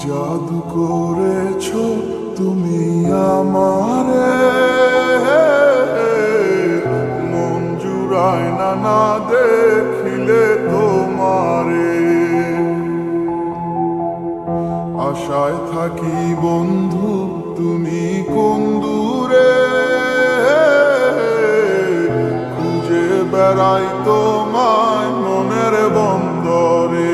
জাদু করেছো তুমি আমারে, মন জুড়ায় না না দেখিলে তোমারে। আশায় থাকি বন্ধু তুমি কোন দূরে, খুঁজে বেড়াই তোমায় মনের বন্দরে।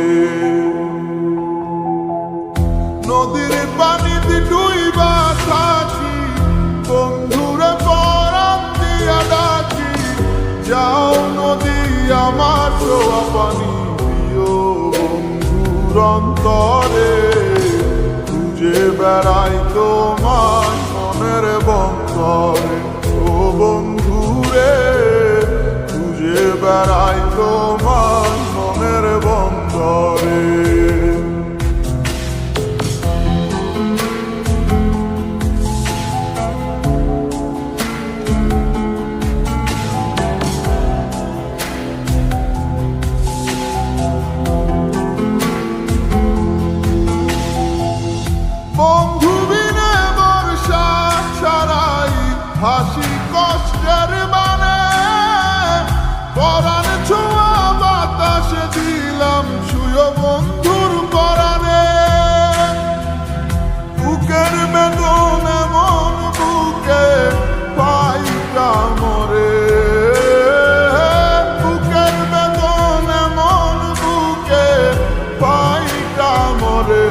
নদীর পানিতে ডুইবা থাকি, বন্ধুরে পরাণ দিয়া ডাকি। যাও নদী আমার ছোঁয়া পানি দিও বন্ধুর অন্তরে, খুঁজে বেড়াই তোমার মনের বন্দরে। ও বন্ধুরে খুঁজে বেড়াই তোমার মনের বন্দরে। বন্ধু বিনে বর্ষা ছাড়াই হাসি কষ্টের মানে, পরাণ ছোঁয়া বাতাসে দিলাম ছুঁয়ো বন্ধুর পরাণে। বুকের বেদন এমন বুকে পাইটা মরে, বুকের বেদন এমন বুকে পাইটা মরে।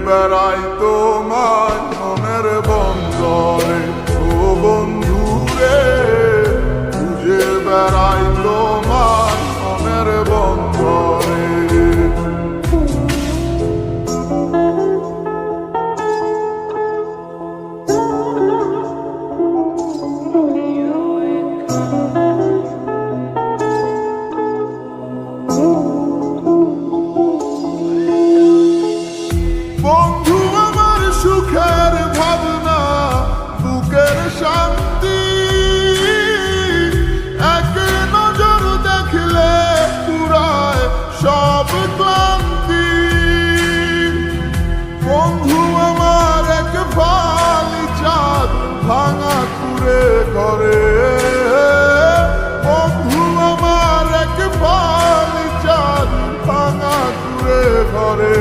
বেড়াই তোমার মনের বন্দরে, ও বন্ধুরে খুঁজে বেড়াই তোমার মনের বন্দরে। বন্ধু আমার সুখের ভাবনা, বুকের শান্তি, এক নজর দেখলে পুরায় সব ক্লান্তি। বন্ধু আমার এক ফালি চাঁদ ভাঙা কুড়ে ঘরে, বন্ধু আমার এক ফালি চাঁদ ভাঙা কুড়ে ঘরে।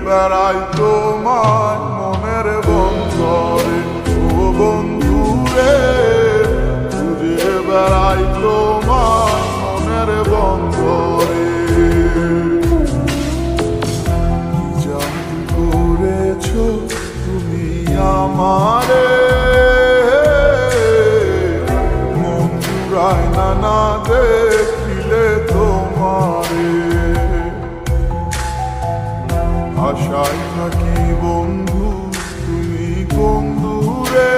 বেড়াই তোমার মনের বন্দরে, ও বন্ধুরে খুঁজে বেড়াই তোমার মনের বন্দরে। জাদু করেছো তুমি আমারে, মন জুড়ায় না না দেখিলে তোমারে। আশায় থাকি বন্ধু তুমি কোন দূরে,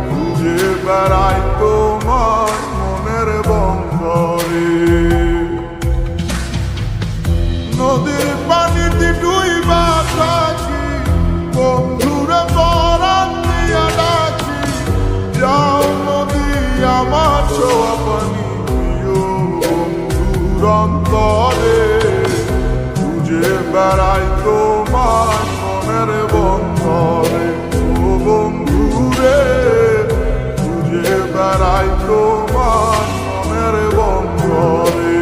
খুঁজে বেড়াই তোমার মনের বন্দরে। নদীর পানিতে ডুইবা থাকি, বন্ধুরে পরাণ দিয়া ডাকি। যাও নদী আমার ছোঁয়া পানি দিও বন্ধুর অন্তরে, খুঁজে বেড়াই তোমার মনের বন্দরে। ও বন্ধুরে খুঁজে বেড়াই তোমার মনের বন্দরে,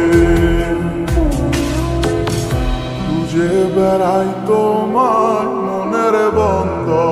খুঁজে বেড়াই তোমার মনের বন্দরে।